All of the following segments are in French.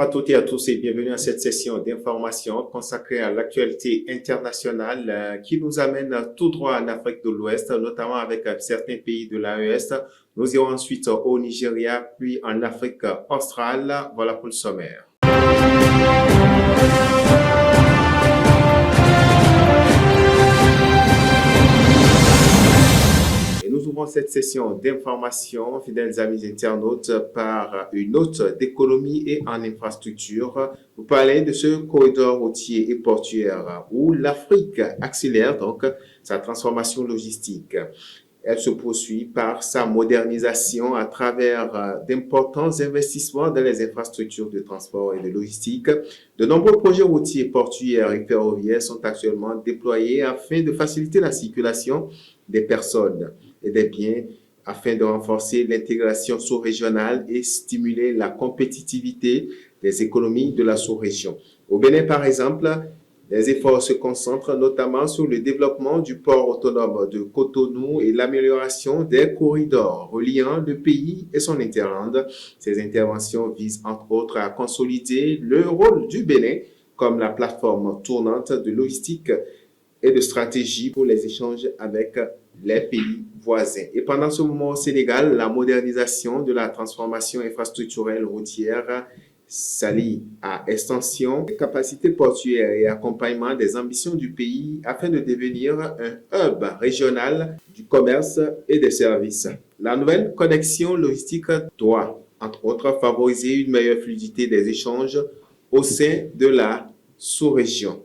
Bonjour à toutes et à tous et bienvenue à cette session d'information consacrée à l'actualité internationale qui nous amène tout droit en Afrique de l'Ouest, notamment avec certains pays de l'AES. Nous irons ensuite au Nigeria, puis en Afrique australe. Voilà pour le sommaire. Nous ouvrons cette session d'information, fidèles amis internautes, par une note d'économie et en infrastructure. Vous parlez de ce corridor routier et portuaire où l'Afrique accélère donc sa transformation logistique. Elle se poursuit par sa modernisation à travers d'importants investissements dans les infrastructures de transport et de logistique. De nombreux projets routiers, portuaires et ferroviaires sont actuellement déployés afin de faciliter la circulation des personnes et des biens, afin de renforcer l'intégration sous-régionale et stimuler la compétitivité des économies de la sous-région. Au Bénin, par exemple, les efforts se concentrent notamment sur le développement du port autonome de Cotonou et l'amélioration des corridors reliant le pays et son hinterland. Ces interventions visent entre autres à consolider le rôle du Bénin comme la plateforme tournante de logistique et de stratégie pour les échanges avec les pays voisins. Et pendant ce moment au Sénégal, la modernisation de la transformation infrastructurelle routière s'allie à extension des capacités portuaires et accompagnement des ambitions du pays afin de devenir un hub régional du commerce et des services. La nouvelle connexion logistique doit, entre autres, favoriser une meilleure fluidité des échanges au sein de la sous-région.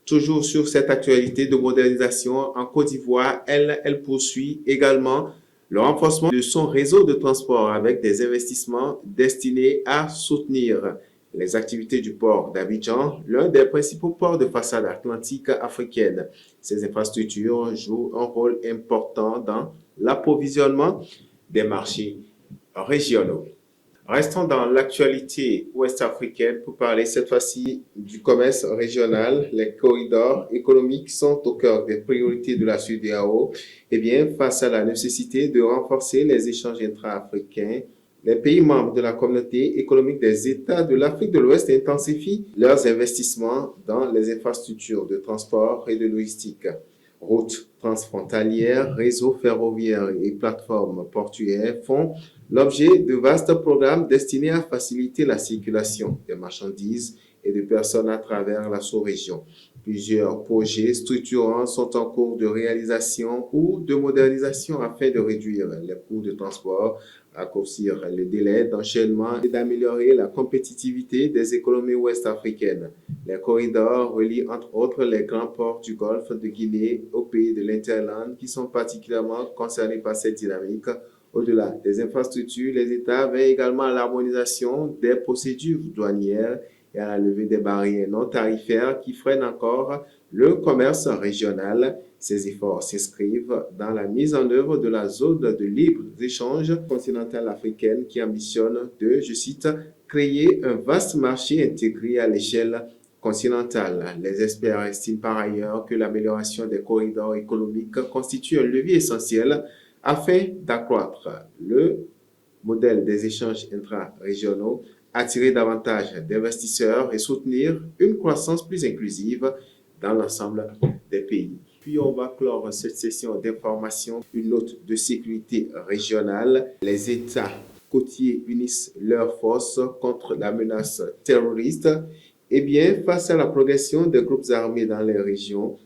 Toujours sur cette actualité de modernisation, en Côte d'Ivoire, elle poursuit également le renforcement de son réseau de transport avec des investissements destinés à soutenir les activités du port d'Abidjan, l'un des principaux ports de façade atlantique africaine. Ces infrastructures jouent un rôle important dans l'approvisionnement des marchés régionaux. Restons dans l'actualité ouest-africaine pour parler cette fois-ci du commerce régional. Les corridors économiques sont au cœur des priorités de la CEDEAO. Eh bien, face à la nécessité de renforcer les échanges intra-africains, les pays membres de la communauté économique des États de l'Afrique de l'Ouest intensifient leurs investissements dans les infrastructures de transport et de logistique. Routes transfrontalières, réseaux ferroviaires et plateformes portuaires font l'objet de vastes programmes destinés à faciliter la circulation des marchandises et de personnes à travers la sous-région. Plusieurs projets structurants sont en cours de réalisation ou de modernisation afin de réduire les coûts de transport, raccourcir les délais d'enchaînement et d'améliorer la compétitivité des économies ouest-africaines. Les corridors relient entre autres les grands ports du Golfe de Guinée aux pays de l'Hinterland qui sont particulièrement concernés par cette dynamique. Au-delà des infrastructures, les États veillent également à l'harmonisation des procédures douanières et à la levée des barrières non tarifaires qui freinent encore le commerce régional. Ces efforts s'inscrivent dans la mise en œuvre de la zone de libre-échange continentale africaine qui ambitionne de, je cite, créer un vaste marché intégré à l'échelle continentale. Les experts estiment par ailleurs que l'amélioration des corridors économiques constitue un levier essentiel afin d'accroître le modèle des échanges intra-régionaux, attirer davantage d'investisseurs et soutenir une croissance plus inclusive dans l'ensemble des pays. Puis on va clore cette session d'information, une note de sécurité régionale. Les États côtiers unissent leurs forces contre la menace terroriste. Eh bien, face à la progression des groupes armés dans les régions,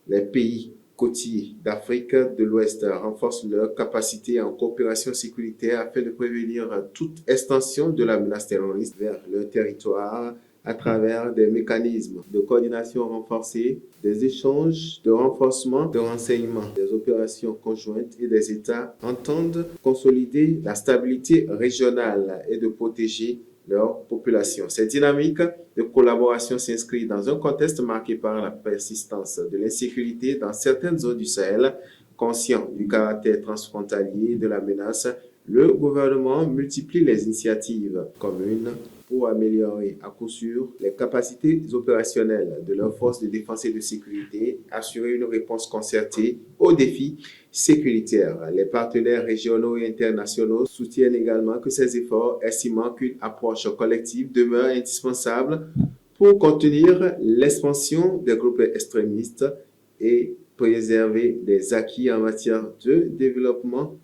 les pays côtiers d'Afrique de l'Ouest renforcent leurs capacités en coopération sécuritaire afin de prévenir toute extension de la menace terroriste vers leur territoire à travers des mécanismes de coordination renforcée, des échanges de renforcement de renseignements, des opérations conjointes et des États entendent consolider la stabilité régionale et de protéger leur population. Cette dynamique de collaboration s'inscrit dans un contexte marqué par la persistance de l'insécurité dans certaines zones du Sahel. Conscient du caractère transfrontalier de la menace, le gouvernement multiplie les initiatives communes pour améliorer à coup sûr les capacités opérationnelles de leurs forces de défense et de sécurité, assurer une réponse concertée aux défis sécuritaires. Les partenaires régionaux et internationaux soutiennent également que ces efforts, estimant qu'une approche collective demeure indispensable pour contenir l'expansion des groupes extrémistes et préserver des acquis en matière de développement.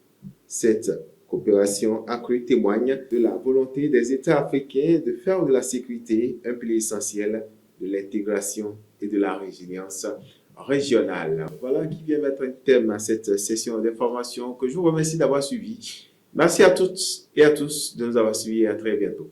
Cette coopération accrue témoigne de la volonté des États africains de faire de la sécurité un pilier essentiel de l'intégration et de la résilience régionale. Voilà qui vient mettre un thème à cette session d'information que je vous remercie d'avoir suivi. Merci à toutes et à tous de nous avoir suivis et à très bientôt.